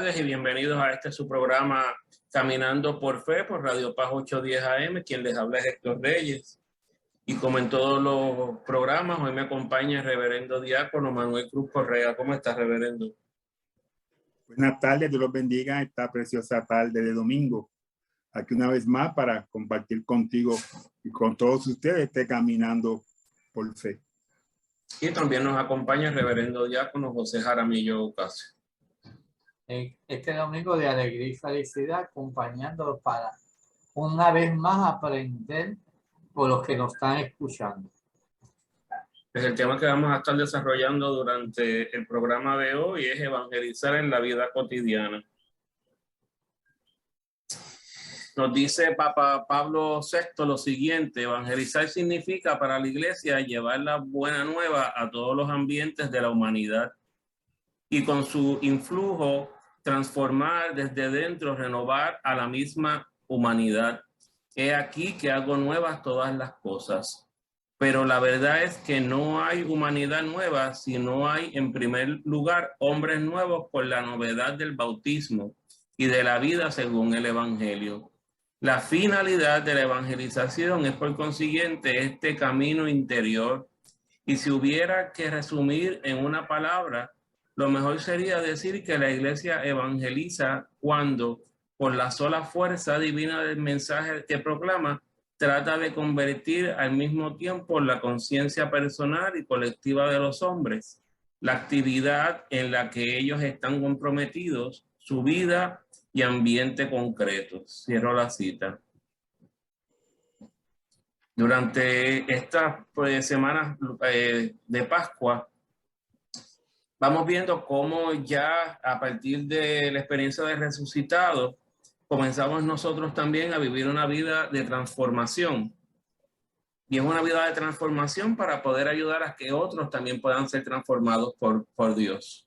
tardes y bienvenidos a este su programa Caminando por Fe por Radio Paz 810 AM. Quien les habla es Héctor Reyes. Y como en todos los programas, hoy me acompaña el reverendo diácono Manuel Cruz Correa. ¿Cómo estás, reverendo? Buenas tardes, Dios los bendiga esta preciosa tarde de domingo. Aquí una vez más para compartir contigo y con todos ustedes Caminando por Fe. Y también nos acompaña el reverendo diácono José Jaramillo Ocasio. Este domingo de alegría y felicidad, acompañándolos para una vez más aprender por los que nos están escuchando. Pues el tema que vamos a estar desarrollando durante el programa de hoy es evangelizar en la vida cotidiana. Nos dice Papa Pablo VI lo siguiente: evangelizar significa para la iglesia llevar la buena nueva a todos los ambientes de la humanidad y con su influjo transformar desde dentro, renovar a la misma humanidad. He aquí que hago nuevas todas las cosas. Pero la verdad es que no hay humanidad nueva si no hay en primer lugar hombres nuevos por la novedad del bautismo y de la vida según el evangelio. La finalidad de la evangelización es por consiguiente este camino interior, y si hubiera que resumir en una palabra, lo mejor sería decir que la iglesia evangeliza cuando, por la sola fuerza divina del mensaje que proclama, trata de convertir al mismo tiempo la conciencia personal y colectiva de los hombres, la actividad en la que ellos están comprometidos, su vida y ambiente concreto. Cierro la cita. Durante estas semanas de Pascua, vamos viendo cómo ya a partir de la experiencia de resucitado, comenzamos nosotros también a vivir una vida de transformación. Y es una vida de transformación para poder ayudar a que otros también puedan ser transformados por Dios.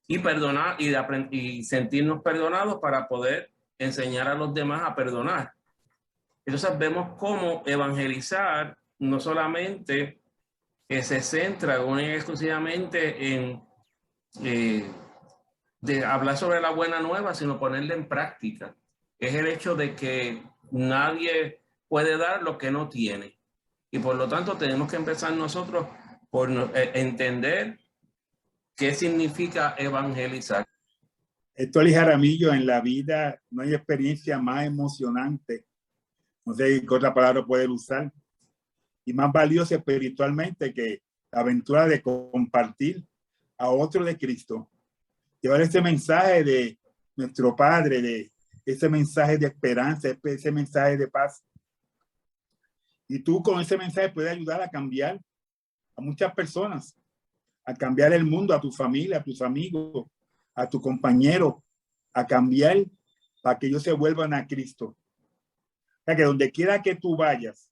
Y perdonar y sentirnos perdonados para poder enseñar a los demás a perdonar. Entonces vemos cómo evangelizar no solamente se centra única y exclusivamente en de hablar sobre la buena nueva, sino ponerla en práctica. Es el hecho de que nadie puede dar lo que no tiene. Y por lo tanto tenemos que empezar nosotros por entender qué significa evangelizar. Héctor Jaramillo, en la vida no hay experiencia más emocionante, no sé qué otra palabra poder usar, y más valiosa espiritualmente que la aventura de compartir a otro de Cristo. Llevar ese mensaje de nuestro Padre, de ese mensaje de esperanza, ese mensaje de paz. Y tú con ese mensaje puedes ayudar a cambiar a muchas personas, a cambiar el mundo, a tu familia, a tus amigos, a tu compañero, a cambiar para que ellos se vuelvan a Cristo. O sea, que donde quiera que tú vayas,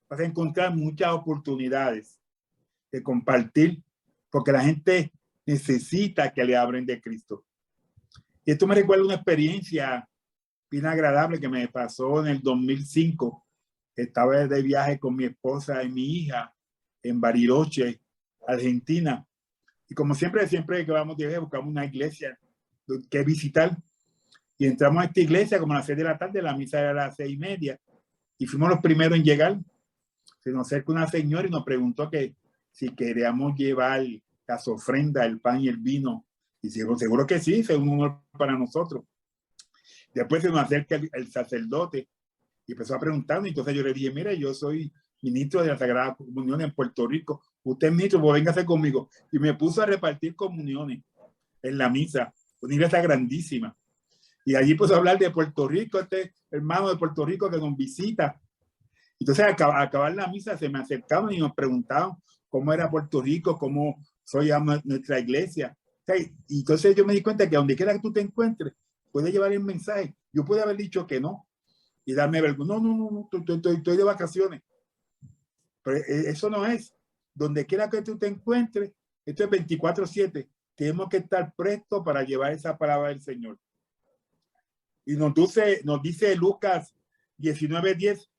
vas a encontrar muchas oportunidades de compartir, porque la gente necesita que le hablen de Cristo. Y esto me recuerda una experiencia bien agradable que me pasó en el 2005. Estaba de viaje con mi esposa y mi hija en Bariloche, Argentina. Y como siempre que vamos de viaje, buscamos una iglesia que visitar. Y entramos a esta iglesia como a las 6 de la tarde, la misa era a las 6:30. Y fuimos los primeros en llegar. Se nos acerca una señora y nos preguntó que si queríamos llevar las ofrendas, el pan y el vino. Y seguro que sí, es un honor para nosotros. Después se nos acerca el sacerdote y empezó a preguntarnos. Entonces yo le dije, mire, yo soy ministro de la Sagrada Comunión en Puerto Rico. Usted es ministro, pues véngase conmigo. Y me puso a repartir comuniones en la misa. Una iglesia grandísima. Y allí puso a hablar de Puerto Rico, este hermano de Puerto Rico que nos visita. Entonces, al acabar la misa, se me acercaban y nos preguntaban cómo era Puerto Rico, cómo soy nuestra iglesia. O sea, y entonces yo me di cuenta que donde quiera que tú te encuentres, puedes llevar el mensaje. Yo pude haber dicho que no y darme vergüenza. No, estoy de vacaciones. Pero eso no es. Donde quiera que tú te encuentres, esto es 24/7. Tenemos que estar prestos para llevar esa palabra del Señor. Y nos dice Lucas 19:10,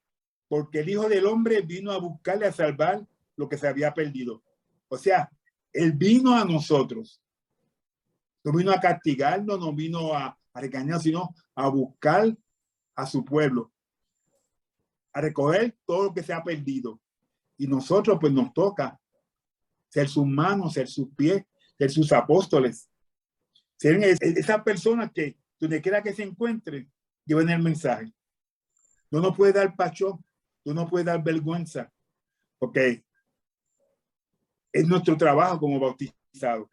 porque el Hijo del Hombre vino a buscarle a salvar lo que se había perdido. O sea, Él vino a nosotros No vino a castigarnos, no vino a regañar, sino a buscar a su pueblo, a recoger todo lo que se ha perdido. Y nosotros pues nos toca ser sus manos, ser sus pies, ser sus apóstoles. Ser esas personas que donde quiera que se encuentren, lleven el mensaje. No nos puede dar pacho, no nos puede dar vergüenza, porque es nuestro trabajo como bautizados.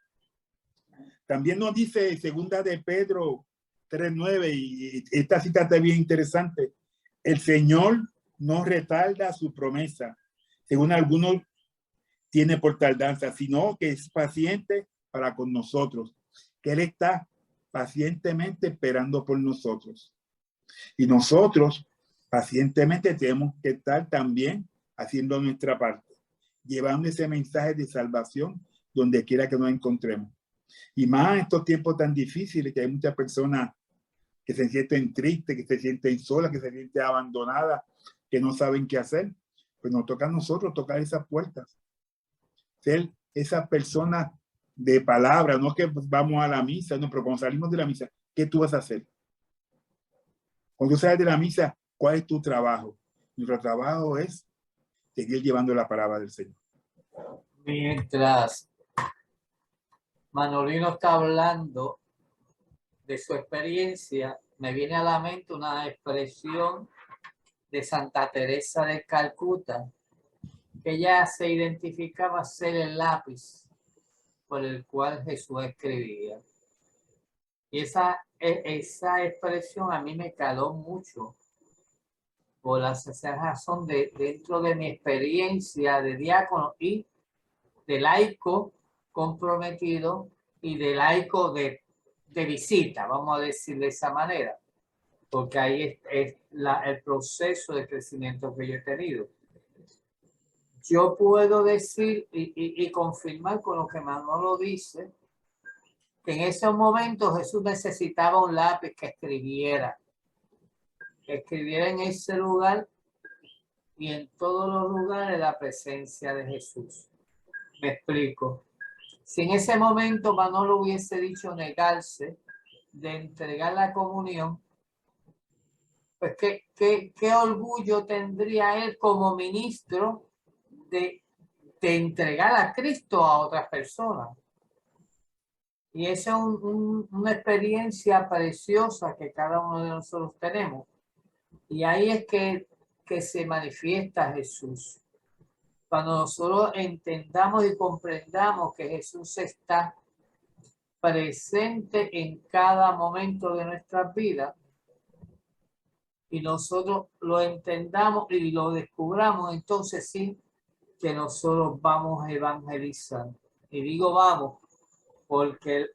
También nos dice segunda de Pedro 3:9, y esta cita está bien interesante. El Señor no retarda su promesa, según algunos tiene por tardanza, sino que es paciente para con nosotros, que Él está pacientemente esperando por nosotros. Y nosotros pacientemente tenemos que estar también haciendo nuestra parte, llevando ese mensaje de salvación donde quiera que nos encontremos. Y más en estos tiempos tan difíciles, que hay muchas personas que se sienten tristes, que se sienten solas, que se sienten abandonadas, que no saben qué hacer. Pues nos toca a nosotros tocar esas puertas. Ser esa persona de palabra, no que vamos a la misa, no, pero cuando salimos de la misa, ¿qué tú vas a hacer? Cuando sales de la misa, ¿cuál es tu trabajo? Nuestro trabajo es seguir llevando la palabra del Señor. Mientras Manolino está hablando de su experiencia, me viene a la mente una expresión de Santa Teresa de Calcuta, que ella se identificaba ser el lápiz por el cual Jesús escribía. Y esa expresión a mí me caló mucho por la razón de dentro de mi experiencia de diácono y de laico comprometido y de laico de visita, vamos a decir de esa manera, porque ahí es el proceso de crecimiento que yo he tenido. Yo puedo decir y confirmar con lo que Manolo dice, que en ese momento Jesús necesitaba un lápiz que escribiera en ese lugar y en todos los lugares la presencia de Jesús. Me explico. Si en ese momento Manolo hubiese dicho negarse de entregar la comunión, pues qué orgullo tendría él como ministro de entregar a Cristo a otras personas. Y esa es una experiencia preciosa que cada uno de nosotros tenemos. Y ahí es que se manifiesta Jesús. Cuando nosotros entendamos y comprendamos que Jesús está presente en cada momento de nuestras vidas y nosotros lo entendamos y lo descubramos, entonces sí que nosotros vamos a evangelizar. Y digo vamos, porque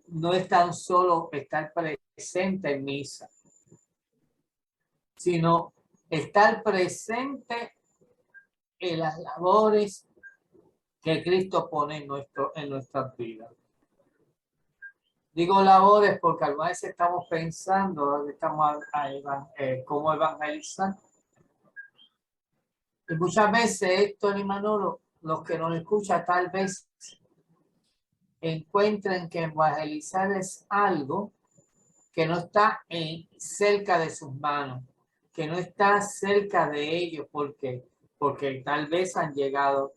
no es tan solo estar presente en misa, sino estar presente en las labores que Cristo pone en nuestras vidas. Digo labores porque algunas veces estamos pensando, cómo evangelizar. Y muchas veces Héctor y Manolo, los que nos escuchan, tal vez encuentren que evangelizar es algo que no está cerca de sus manos, que no está cerca de ellos, porque tal vez han llegado,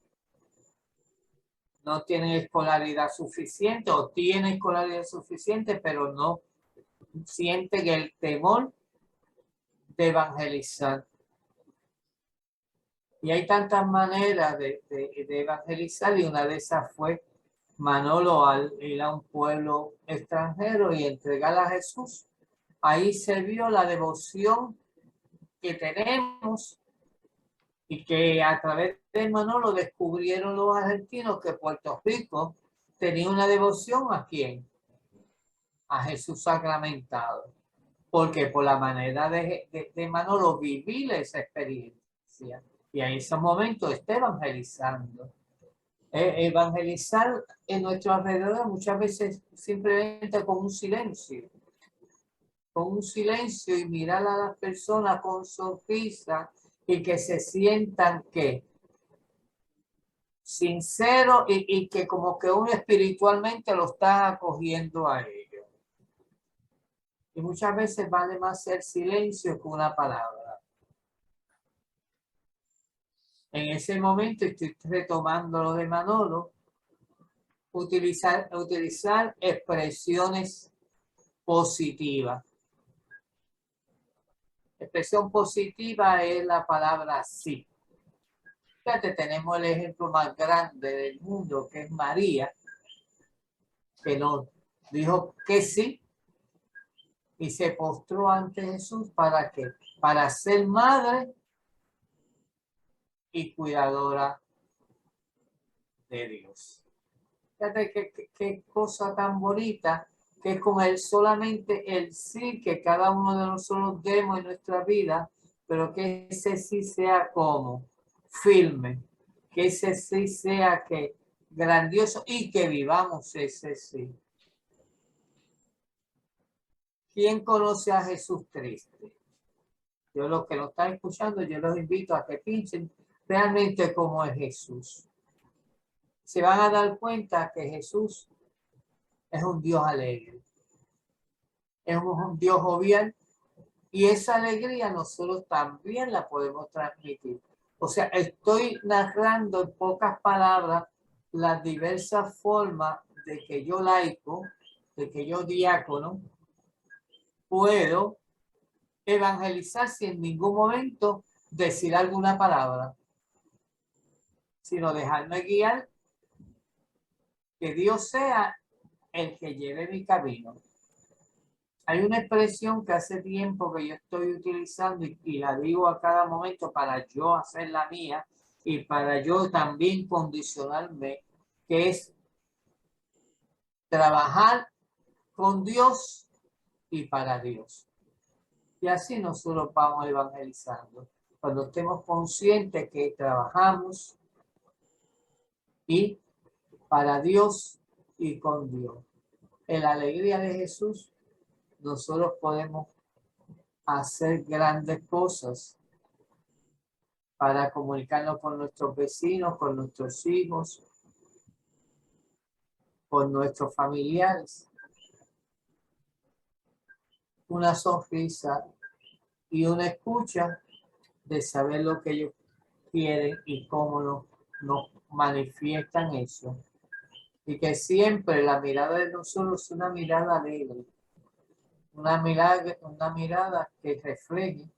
no tienen escolaridad suficiente o tienen escolaridad suficiente, pero no sienten el temor de evangelizar. Y hay tantas maneras de evangelizar, y una de esas fue Manolo al ir a un pueblo extranjero y entregar a Jesús. Ahí se vio la devoción que tenemos y que a través de Manolo descubrieron los argentinos que Puerto Rico tenía una devoción ¿a quién? A Jesús sacramentado. Porque por la manera de Manolo vivir esa experiencia. Y en ese momento está evangelizando. Evangelizar en nuestro alrededor muchas veces simplemente con un silencio. Con un silencio y mirar a las personas con sonrisa y que se sientan que sincero y que como que uno espiritualmente lo está acogiendo a ello. Y muchas veces vale más el silencio que una palabra. En ese momento estoy retomando lo de Manolo, utilizar expresiones positivas. Expresión positiva es la palabra sí. Fíjate, tenemos el ejemplo más grande del mundo, que es María, que nos dijo que sí y se postró ante Jesús. ¿Para qué? Para ser madre y cuidadora de Dios. Fíjate qué cosa tan bonita, que es con él solamente el sí que cada uno de nosotros demos en nuestra vida, pero que ese sí sea como firme, que ese sí sea que grandioso y que vivamos ese sí. ¿Quién conoce a Jesús triste? Yo, los que lo están escuchando, yo los invito a que piensen realmente cómo es Jesús. Se van a dar cuenta que Jesús es un Dios alegre, es un Dios jovial, y esa alegría nosotros también la podemos transmitir. O sea, estoy narrando en pocas palabras las diversas formas de que yo laico, de que yo diácono, puedo evangelizar sin en ningún momento decir alguna palabra, sino dejarme guiar, que Dios sea el que lleve mi camino. Hay una expresión que hace tiempo que yo estoy utilizando y la digo a cada momento para yo hacer la mía y para yo también condicionarme, que es trabajar con Dios y para Dios. Y así nosotros vamos evangelizando. Cuando estemos conscientes que trabajamos y para Dios y con Dios. En la alegría de Jesús, nosotros podemos hacer grandes cosas para comunicarnos con nuestros vecinos, con nuestros hijos, con nuestros familiares. Una sonrisa y una escucha de saber lo que ellos quieren y cómo nos manifiestan eso. Y que siempre la mirada de nosotros es una mirada alegre, una mirada que refleje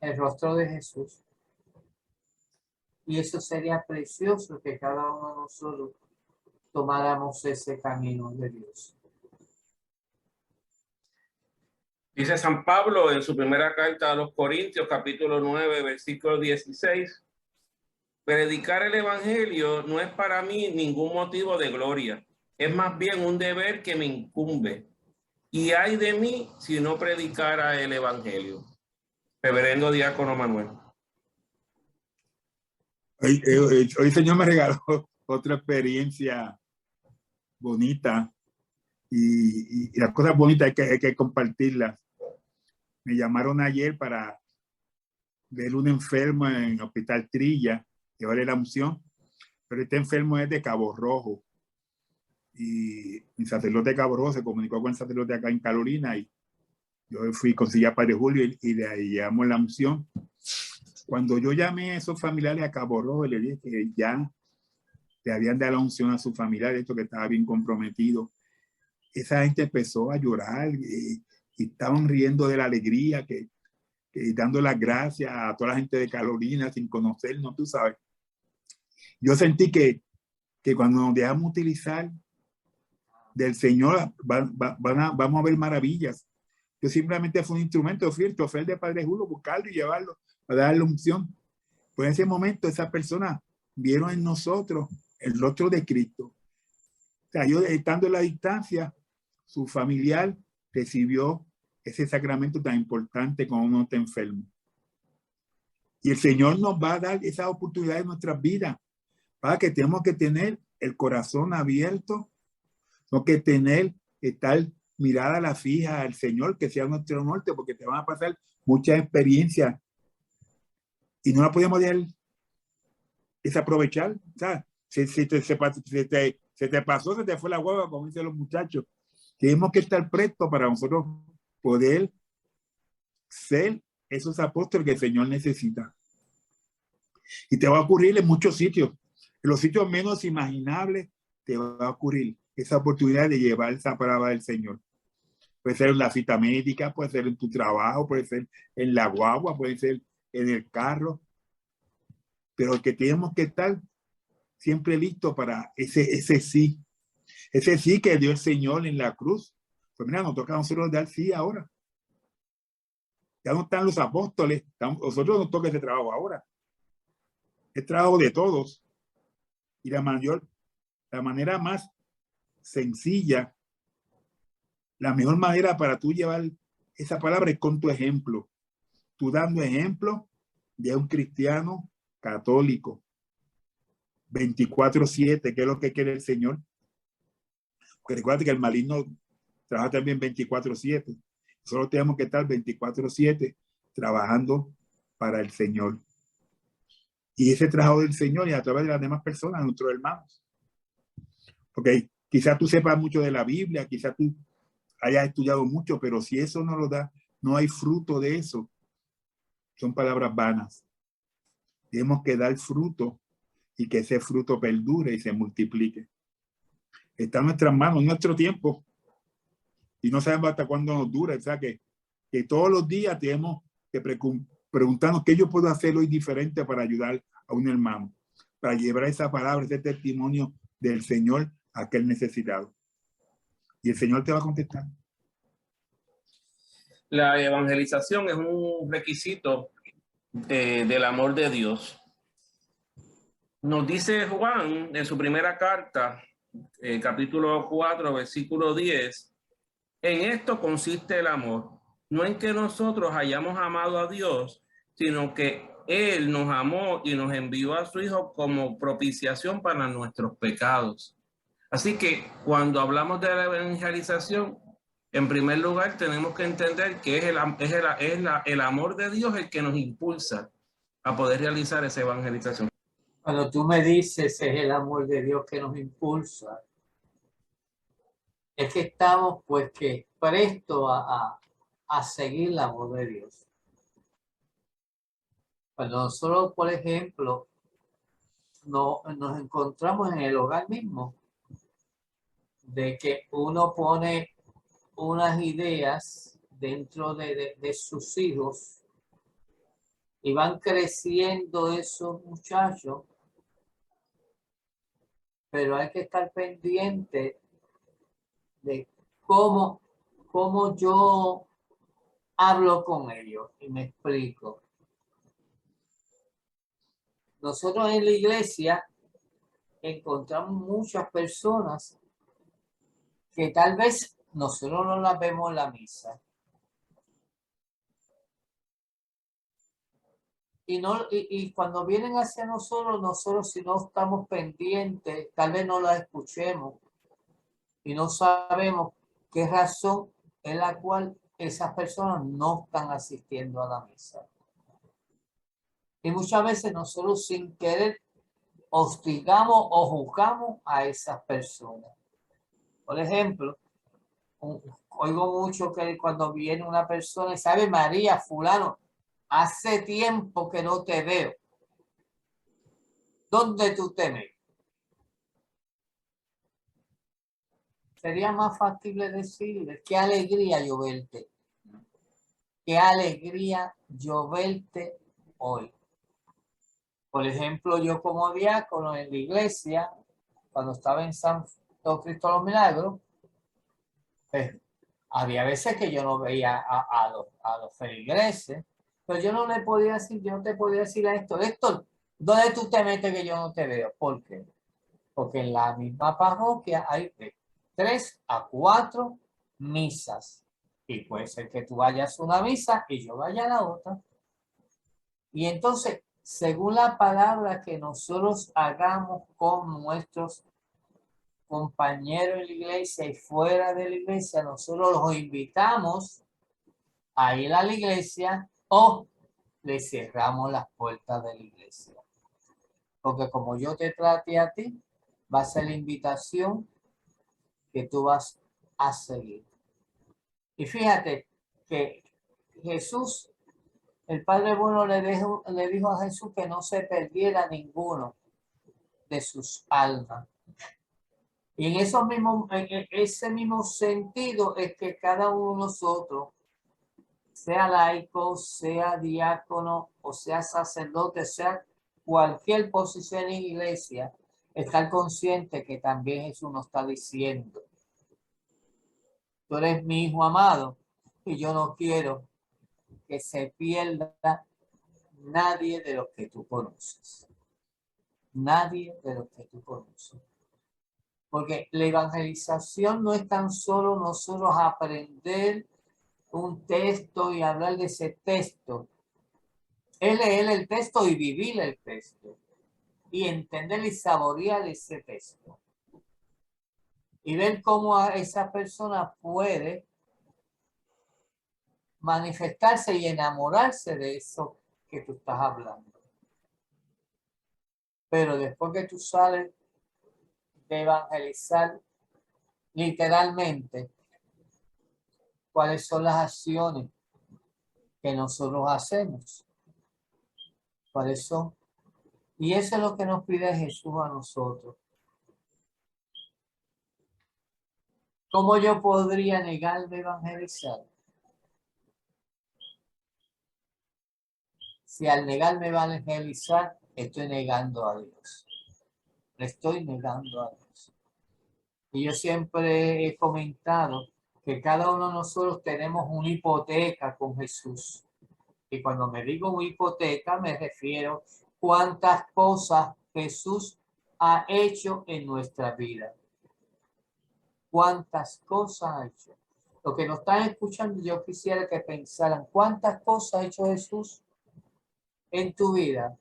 el rostro de Jesús. Y eso sería precioso, que cada uno de nosotros tomáramos ese camino de Dios. Dice San Pablo en su primera carta a los Corintios, capítulo 9, versículo 16, predicar el evangelio no es para mí ningún motivo de gloria, es más bien un deber que me incumbe. Y ay de mí si no predicara el evangelio. Reverendo Diácono Manuel. Hoy Señor me regaló otra experiencia bonita y las cosas bonitas hay que compartirlas. Me llamaron ayer para ver un enfermo en el Hospital Trilla, llevarle la unción, pero este enfermo es de Cabo Rojo. Y mi sacerdote de Cabo Rojo se comunicó con el sacerdote acá en Carolina y yo fui, conseguí a Padre Julio y de ahí llevamos la unción. Cuando yo llamé a esos familiares a Cabo Rojo y le dije que ya le habían dado la unción a su familiar, esto que estaba bien comprometido, esa gente empezó a llorar y estaban riendo de la alegría, que dando las gracias a toda la gente de Carolina sin conocernos, tú sabes. Yo sentí que cuando nos dejamos utilizar del Señor, vamos a ver maravillas. Yo simplemente fui un instrumento, fui el chofer de Padre Julio, buscarlo y llevarlo, para darle unción. Pues en ese momento esas personas vieron en nosotros el rostro de Cristo. O sea, yo estando en la distancia, su familiar recibió ese sacramento tan importante cuando uno está enfermo. Y el Señor nos va a dar esa oportunidad en nuestras vidas, para que tenemos que tener el corazón abierto, no que estar mirada a la fija al Señor, que sea nuestro norte, porque te van a pasar muchas experiencias y no la podemos dejar es aprovechar. O sea, se te pasó, se te fue la hueva, como dicen los muchachos. Tenemos que estar prestos para nosotros poder ser esos apóstoles que el Señor necesita. Y te va a ocurrir en muchos sitios. En los sitios menos imaginables te va a ocurrir esa oportunidad de llevar esa palabra del Señor. Puede ser en la cita médica, puede ser en tu trabajo, puede ser en la guagua, puede ser en el carro. Pero que tenemos que estar siempre listos para ese sí. Ese sí que dio el Señor en la cruz. Pues mira, nos toca a nosotros dar sí ahora. Ya no están los apóstoles. Nosotros nos toca ese trabajo ahora. Es trabajo de todos. Y la manera más sencilla, la mejor manera para tú llevar esa palabra es con tu ejemplo. Tú dando ejemplo de un cristiano católico. 24/7, que es lo que quiere el Señor. Porque recuerda que el maligno trabaja también 24/7. Solo tenemos que estar 24/7 trabajando para el Señor. Y ese trabajo del Señor y a través de las demás personas, nuestros hermanos. Porque quizás tú sepas mucho de la Biblia, quizás tú hayas estudiado mucho, pero si eso no lo da, no hay fruto de eso. Son palabras vanas. Tenemos que dar fruto y que ese fruto perdure y se multiplique. Está en nuestras manos, en nuestro tiempo. Y no sabemos hasta cuándo nos dura. O sea que todos los días tenemos que preguntarnos qué yo puedo hacer hoy diferente para ayudar a un hermano, para llevar esa palabra, ese testimonio del Señor a aquel necesitado. Y el Señor te va a contestar. La evangelización es un requisito del amor de Dios. Nos dice Juan en su primera carta, capítulo 4, versículo 10, en esto consiste el amor, no en que nosotros hayamos amado a Dios, sino que Él nos amó y nos envió a su Hijo como propiciación para nuestros pecados. Así que cuando hablamos de la evangelización, en primer lugar tenemos que entender que es el amor de Dios el que nos impulsa a poder realizar esa evangelización. Cuando tú me dices es el amor de Dios que nos impulsa, es que estamos pues que prestos a seguir la voz de Dios. Cuando nosotros, por ejemplo, nos encontramos en el hogar mismo, de que uno pone unas ideas dentro de sus hijos y van creciendo esos muchachos, pero hay que estar pendiente de cómo yo hablo con ellos. Y me explico. Nosotros en la iglesia encontramos muchas personas que tal vez nosotros no las vemos en la misa. Y cuando vienen hacia nosotros si no estamos pendientes, tal vez no las escuchemos y no sabemos qué razón es la cual esas personas no están asistiendo a la misa. Y muchas veces nosotros sin querer hostigamos o juzgamos a esas personas. Por ejemplo, oigo mucho que cuando viene una persona y sabe, María, fulano, hace tiempo que no te veo. ¿Dónde tú te ves? Sería más factible decirle, qué alegría yo verte. Qué alegría yo verte hoy. Por ejemplo, yo como diácono en la iglesia, cuando estaba en Santo Cristo de los Milagros, pues, había veces que yo no veía a los feligreses, pero yo no le podía decir, yo no te podía decir a Héctor, ¿dónde tú te metes que yo no te veo? ¿Por qué? Porque en la misma parroquia hay de 3 a 4 misas. Y puede ser que tú vayas a una misa y yo vaya a la otra. Y entonces, según la palabra que nosotros hagamos con nuestros compañeros en la iglesia y fuera de la iglesia, nosotros los invitamos a ir a la iglesia o le cerramos las puertas de la iglesia. Porque como yo te trate a ti, va a ser la invitación que tú vas a seguir. Y fíjate que Jesús, el Padre bueno, le dijo a Jesús que no se perdiera ninguno de sus almas. Y en ese mismo sentido es que cada uno de nosotros, sea laico, sea diácono, o sea sacerdote, sea cualquier posición en la iglesia, estar consciente que también Jesús nos está diciendo: tú eres mi hijo amado y yo no quiero que se pierda nadie de los que tú conoces. Nadie de los que tú conoces. Porque la evangelización no es tan solo nosotros aprender un texto y hablar de ese texto. Es leer el texto y vivir el texto. Y entender y saborear ese texto. Y ver cómo esa persona puede manifestarse y enamorarse de eso que tú estás hablando. Pero después que tú sales de evangelizar literalmente, ¿cuáles son las acciones que nosotros hacemos? ¿Cuáles son? Y eso es lo que nos pide Jesús a nosotros. ¿Cómo yo podría negarme a evangelizar? Si al negarme a evangelizar, estoy negando a Dios. Le estoy negando a Dios. Y yo siempre he comentado que cada uno de nosotros tenemos una hipoteca con Jesús. Y cuando me digo una hipoteca, me refiero cuántas cosas Jesús ha hecho en nuestra vida. Cuántas cosas ha hecho. Los que nos están escuchando, yo quisiera que pensaran cuántas cosas ha hecho Jesús en tu vida.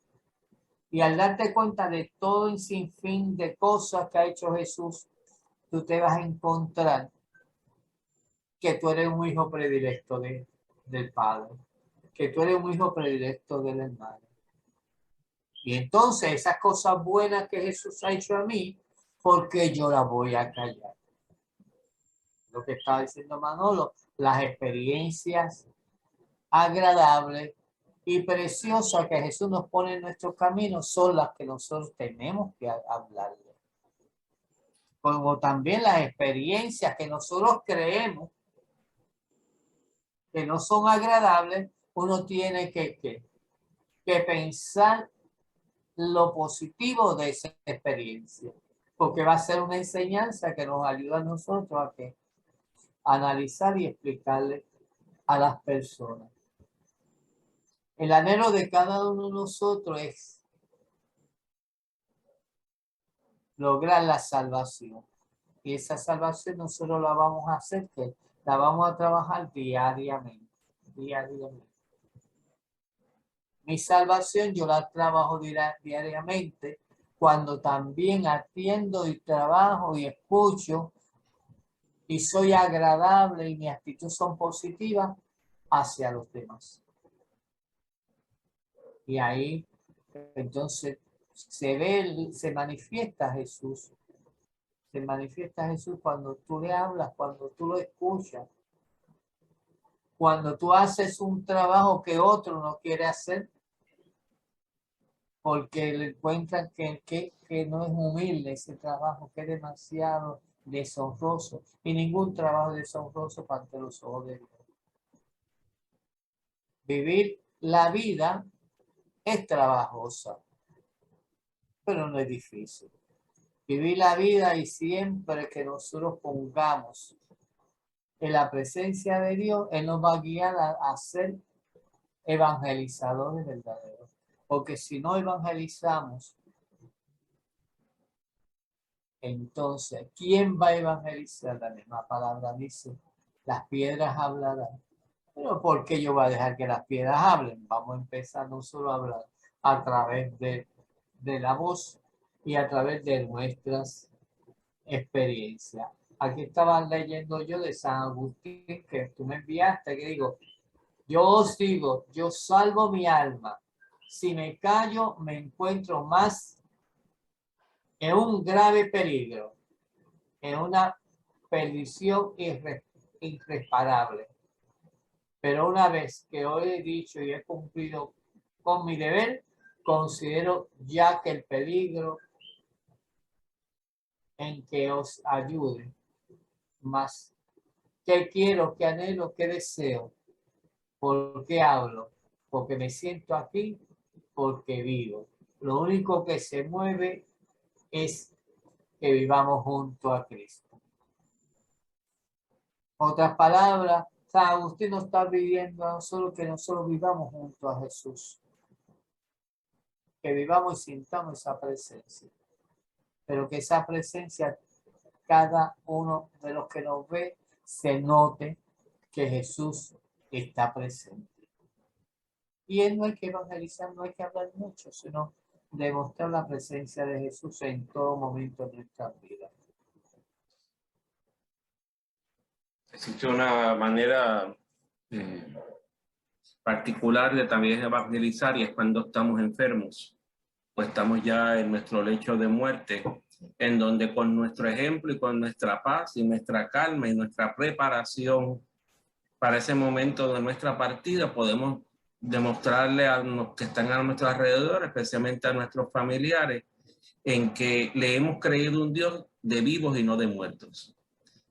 Y al darte cuenta de todo el sinfín de cosas que ha hecho Jesús, tú te vas a encontrar que tú eres un hijo predilecto del Padre, que tú eres un hijo predilecto del hermano. Y entonces esas cosas buenas que Jesús ha hecho a mí, ¿por qué yo las voy a callar? Lo que estaba diciendo Manolo, las experiencias agradables y preciosas que Jesús nos pone en nuestro camino son las que nosotros tenemos que hablarle. Como también las experiencias que nosotros creemos que no son agradables, uno tiene que pensar lo positivo de esa experiencia, porque va a ser una enseñanza que nos ayuda a nosotros a analizar y explicarle a las personas. El anhelo de cada uno de nosotros es lograr la salvación. Y esa salvación nosotros la vamos a hacer, que la vamos a trabajar diariamente. Mi salvación yo la trabajo diariamente cuando también atiendo y trabajo y escucho y soy agradable y mi actitud son positivas hacia los demás. Y ahí entonces se manifiesta Jesús. Se manifiesta Jesús cuando tú le hablas, cuando tú lo escuchas, cuando tú haces un trabajo que otro no quiere hacer, porque le encuentran que no es humilde ese trabajo, que es demasiado deshonroso, y ningún trabajo es deshonroso ante los ojos de Dios. Vivir la vida es trabajosa, pero no es difícil. Vivir la vida y siempre que nosotros pongamos en la presencia de Dios, Él nos va a guiar a ser evangelizadores verdaderos. Porque si no evangelizamos, entonces, ¿quién va a evangelizar? La misma palabra dice, las piedras hablarán. Pero ¿por qué yo voy a dejar que las piedras hablen? Vamos a empezar no solo a hablar a través de la voz y a través de nuestras experiencias. Aquí estaba leyendo yo de San Agustín, que tú me enviaste, que digo, yo os digo, yo salvo mi alma. Si me callo, me encuentro más en un grave peligro, en una perdición irreparable. Pero una vez que hoy he dicho y he cumplido con mi deber, considero ya que el peligro en que os ayude, más que quiero, que anhelo, que deseo, porque hablo, porque me siento aquí, porque vivo. Lo único que se mueve es que vivamos junto a Cristo. Otras palabras, San Agustín nos está pidiendo no solo que nosotros vivamos junto a Jesús, que vivamos y sintamos esa presencia, pero que esa presencia, cada uno de los que nos ve, se note que Jesús está presente. Y no hay que evangelizar, no hay que hablar mucho, sino demostrar la presencia de Jesús en todo momento de nuestra vida. Existe una manera particular de también evangelizar, y es cuando estamos enfermos o estamos ya en nuestro lecho de muerte, en donde con nuestro ejemplo y con nuestra paz y nuestra calma y nuestra preparación para ese momento de nuestra partida podemos demostrarle a los que están a nuestro alrededor, especialmente a nuestros familiares, en que le hemos creído un Dios de vivos y no de muertos.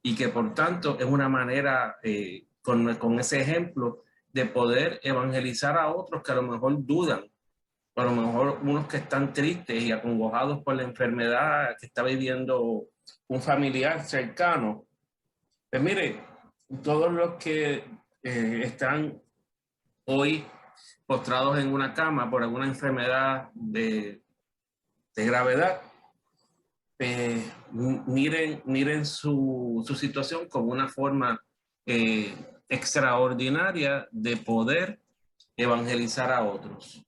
Y que por tanto es una manera, con ese ejemplo, de poder evangelizar a otros que a lo mejor dudan, o a lo mejor unos que están tristes y acongojados por la enfermedad que está viviendo un familiar cercano. Pues mire, todos los que están hoy postrados en una cama por alguna enfermedad de gravedad, miren su situación como una forma extraordinaria de poder evangelizar a otros.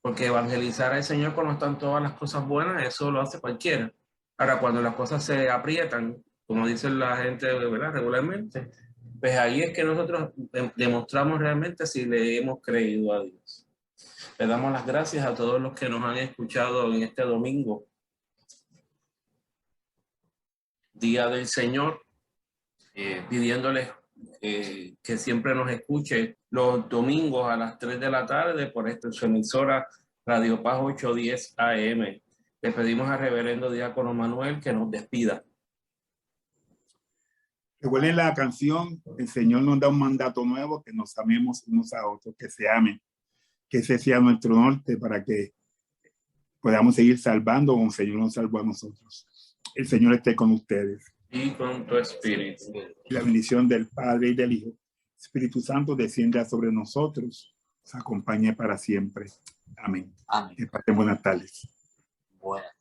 Porque evangelizar al Señor cuando están todas las cosas buenas, eso lo hace cualquiera. Ahora, cuando las cosas se aprietan, como dice la gente, ¿verdad?, regularmente, pues ahí es que nosotros demostramos realmente si le hemos creído a Dios. Le damos las gracias a todos los que nos han escuchado en este domingo, Día del Señor, pidiéndoles que siempre nos escuche los domingos a las 3 de la tarde por su emisora Radio Paz 810 AM. Le pedimos al reverendo diácono Manuel que nos despida. Recuerden la canción, el Señor nos da un mandato nuevo, que nos amemos unos a otros, que se amen, que ese sea nuestro norte para que podamos seguir salvando como el Señor nos salvó a nosotros. El Señor esté con ustedes. Y con tu espíritu. Y la bendición del Padre y del Hijo, Espíritu Santo, descienda sobre nosotros, nos acompañe para siempre. Amén. Amén. Que pasen buenas tardes. Buenas.